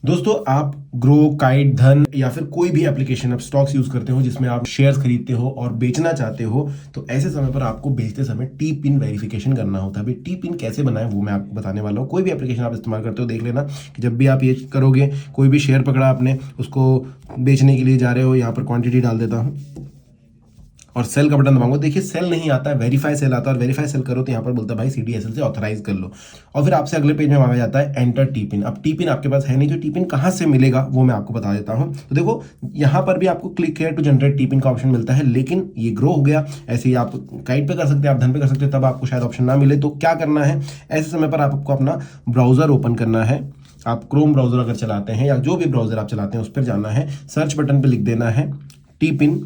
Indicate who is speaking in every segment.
Speaker 1: दोस्तों, आप grow, kite, धन या फिर कोई भी एप्लीकेशन आप स्टॉक्स यूज करते हो जिसमें आप शेयर्स खरीदते हो और बेचना चाहते हो, तो ऐसे समय पर आपको बेचते समय टी पिन वेरिफिकेशन करना होता है। भाई टी पिन कैसे बनाएं वो मैं आपको बताने वाला हूँ। कोई भी एप्लीकेशन आप इस्तेमाल करते हो, देख लेना कि जब भी आप ये करोगे, कोई भी शेयर पकड़ा आपने, उसको बेचने के लिए जा रहे हो, यहाँ पर क्वांटिटी डाल देता हूँ और सेल का बटन दबाऊंगा। देखिए सेल नहीं आता है, वेरीफाई सेल आता है। और वेरीफाई सेल करो तो यहाँ पर बोलता है भाई सीडीएसएल से ऑथराइज कर लो, और फिर आपसे अगले पेज में मांगा जाता है एंटर टी पिन। अब टी पिन आपके पास है नहीं, तो टी पिन कहाँ से मिलेगा वो मैं आपको बता देता हूँ। तो देखो यहाँ पर भी आपको click here to generate T PIN का ऑप्शन मिलता है, लेकिन ये ग्रो हो गया। ऐसे ही आप काइट पे कर सकते हैं, आप धन पे कर सकते हैं, तब आपको शायद ऑप्शन ना मिले। तो क्या करना है, ऐसे समय पर आपको अपना ब्राउजर ओपन करना है। आप क्रोम ब्राउजर अगर चलाते हैं या जो भी ब्राउजर आप चलाते हैं उस पर जाना है, सर्च बटन पर लिख देना है टी पिन,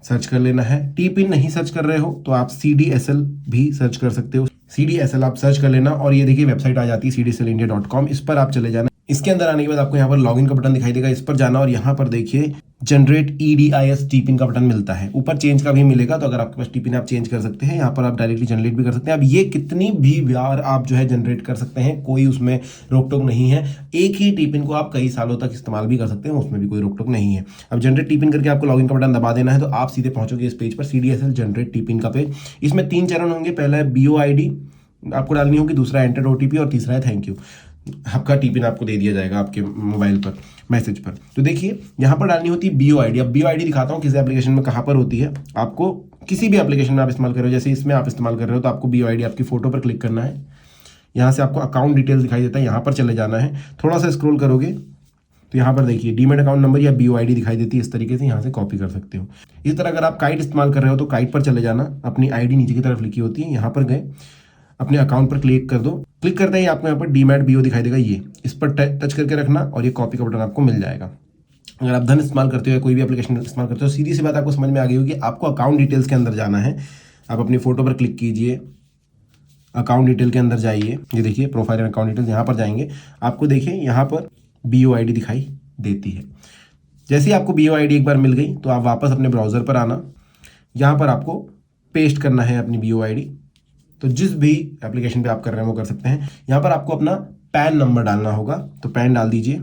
Speaker 1: सर्च कर लेना है। टी पिन नहीं सर्च कर रहे हो तो आप CDSL भी सर्च कर सकते हो। CDSL आप सर्च कर लेना और ये देखिए वेबसाइट आ जाती है cdslindia.com। इस पर आप चले जाना। इसके अंदर आने के बाद आपको यहाँ पर लॉगिन का बटन दिखाई देगा, इस पर जाना और यहाँ पर देखिए जनरेट EDIS टी पिन का बटन मिलता है। ऊपर चेंज का भी मिलेगा, तो अगर आपके पास टी पिन आप चेंज कर सकते हैं। यहाँ पर आप डायरेक्टली जनरेट भी कर सकते हैं। अब ये कितनी भी बार आप जो है जनरेट कर सकते हैं, कोई उसमें रोक टोक नहीं है। एक ही टी पिन को आप कई सालों तक इस्तेमाल भी कर सकते हैं, उसमें भी कोई रोक टोक नहीं है। अब जनरेट टी पिन करके आपको लॉगिन का बटन दबा देना है, तो आप सीधे पहुंचोगे इस पेज पर, CDSL जनरेट टी पिन का पेज। इसमें 3 चरण होंगे। पहला है BOID आपको डालनी होगी, दूसरा एंटर OTP और तीसरा है थैंक यू। आपका टी पिन आपको दे दिया जाएगा आपके मोबाइल पर मैसेज पर। तो देखिए यहाँ पर डालनी होती है BOID। अब BOID दिखाता हूँ किसी एप्लीकेशन में कहाँ पर होती है। आपको किसी भी एप्लीकेशन में आप इस्तेमाल कर रहे हो, जैसे इसमें आप इस्तेमाल कर रहे हो, तो आपको BOID आपकी फोटो पर क्लिक करना है। यहाँ से आपको अकाउंट डिटेल्स दिखाई देता है, यहाँ पर चले जाना है। थोड़ा सा स्क्रॉल करोगे तो यहाँ पर देखिए डीमेट अकाउंट नंबर या BOID दिखाई देती है। इस तरीके से यहाँ से कॉपी कर सकते हो। इस तरह अगर आप काइट इस्तेमाल कर रहे हो तो काइट पर चले जाना, अपनी ID नीचे की तरफ लिखी होती है, यहाँ पर गए, अपने अकाउंट पर क्लिक कर दो। क्लिक करते ही आपको यहाँ पर डीमैट BO दिखाई देगा, ये इस पर टच करके रखना और ये कॉपी का बटन आपको मिल जाएगा। अगर आप धन इस्तेमाल करते हो या कोई भी एप्लीकेशन इस्तेमाल करते हो, सीधी सी बात आपको समझ में आ गई होगी। आपको अकाउंट डिटेल्स के अंदर जाना है। आप अपनी फोटो पर क्लिक कीजिए, अकाउंट डिटेल के अंदर जाइए, ये देखिए प्रोफाइल एंड अकाउंट डिटेल्स, यहाँ पर जाएंगे। आपको देखिए यहाँ पर BOID दिखाई देती है। जैसे ही आपको BOID एक बार मिल गई तो आप वापस अपने ब्राउजर पर आना, यहाँ पर आपको पेस्ट करना है अपनी BOID। तो जिस भी एप्लीकेशन पे आप कर रहे हैं वो कर सकते हैं। यहाँ पर आपको अपना पैन नंबर डालना होगा, तो पैन डाल दीजिए।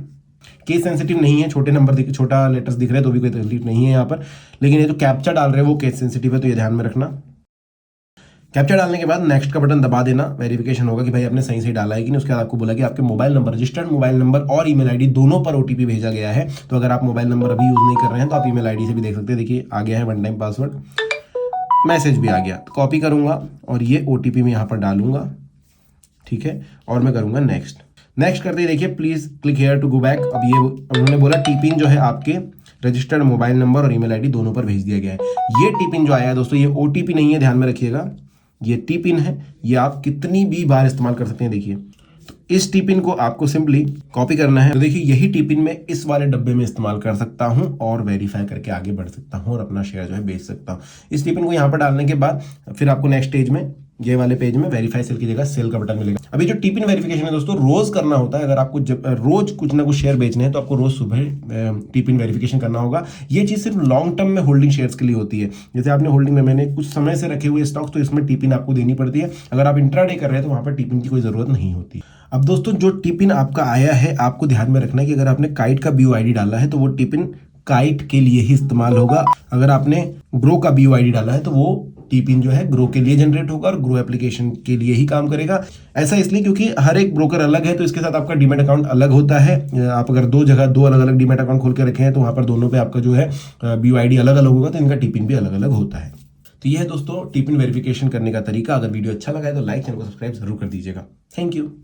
Speaker 1: केस सेंसिटिव नहीं है, छोटे नंबर छोटा लेटर्स दिख रहे हैं तो भी कोई तकलीफ नहीं है यहाँ पर। लेकिन ये जो कैप्चा डाल रहे हैं वो केस सेंसिटिव है, तो ये ध्यान में रखना। कैप्चा डालने के बाद नेक्स्ट का बटन दबा देना। वेरिफिकेशन होगा कि भाई आपने सही डाला है कि नहीं। उसके बाद आपको बोला कि आपके mobile number, registered mobile number और ईमेल आईडी दोनों पर OTP भेजा गया है। तो अगर आप मोबाइल नंबर अभी यूज नहीं कर रहे हैं तो आप ईमेल आईडी से भी देख सकते हैं। देखिए आ गया है 1 टाइम पासवर्ड, मैसेज भी आ गया। तो कॉपी करूंगा और ये OTP में यहाँ पर डालूंगा, ठीक है, और मैं करूंगा नेक्स्ट। नेक्स्ट करते ही देखिए please click here to go back. अब ये उन्होंने बोला टी पिन जो है आपके रजिस्टर्ड मोबाइल नंबर और ईमेल आईडी दोनों पर भेज दिया गया है। ये टी पिन जो आया है दोस्तों, ये OTP नहीं है, ध्यान में रखिएगा। ये टी पिन है, ये आप कितनी भी बार इस्तेमाल कर सकते हैं। देखिए तो इस टी पिन को आपको सिंपली कॉपी करना है। तो देखिए यही टी पिन मैं इस वाले डब्बे में इस्तेमाल कर सकता हूं और वेरीफाई करके आगे बढ़ सकता हूं और अपना शेयर जो है बेच सकता हूं। इस टी पिन को यहाँ पर डालने के बाद फिर आपको नेक्स्ट स्टेज में, ये वाले पेज में वेरीफाई सेल की जगह सेल का बटन मिलेगा। अभी जो टी पिन वेरिफिकेशन है दोस्तों, रोज करना होता है। अगर आपको जब रोज कुछ ना कुछ शेयर बेचने हैं तो आपको रोज सुबह टी पिन वेरिफिकेशन करना होगा। ये चीज सिर्फ लॉन्ग टर्म में होल्डिंग शेयर्स के लिए होती है। जैसे आपने होल्डिंग में, मैंने कुछ समय से रखे हुए स्टॉक्स, तो इसमें टी पिन आपको देनी पड़ती है। अगर आप इंट्राडे कर रहे हैं तो वहां पर टी पिन की कोई जरूरत नहीं होती। अब दोस्तों जो टी पिन आपका आया है, आपको ध्यान में रखना है कि अगर आपने काइट का BOID डाला है तो वो टी पिन काइट के लिए ही इस्तेमाल होगा। अगर आपने ग्रो का BOID डाला है तो वो टी पिन जो है ग्रो के लिए जनरेट होगा और ग्रो एप्लीकेशन के लिए ही काम करेगा। ऐसा इसलिए क्योंकि हर एक ब्रोकर अलग है, तो इसके साथ आपका डीमेट अकाउंट अलग होता है। आप अगर दो अलग अलग डीमेट अकाउंट खोल के रखे हैं तो वहां पर दोनों पे आपका जो है BOID अलग अलग होगा, तो इनका टी पिन भी अलग अलग होता है। तो ये है दोस्तों टी पिन वेरिफिकेशन करने का तरीका। अगर वीडियो अच्छा लगा है तो लाइक, चैनल को सब्सक्राइब जरूर कर दीजिएगा। Thank you.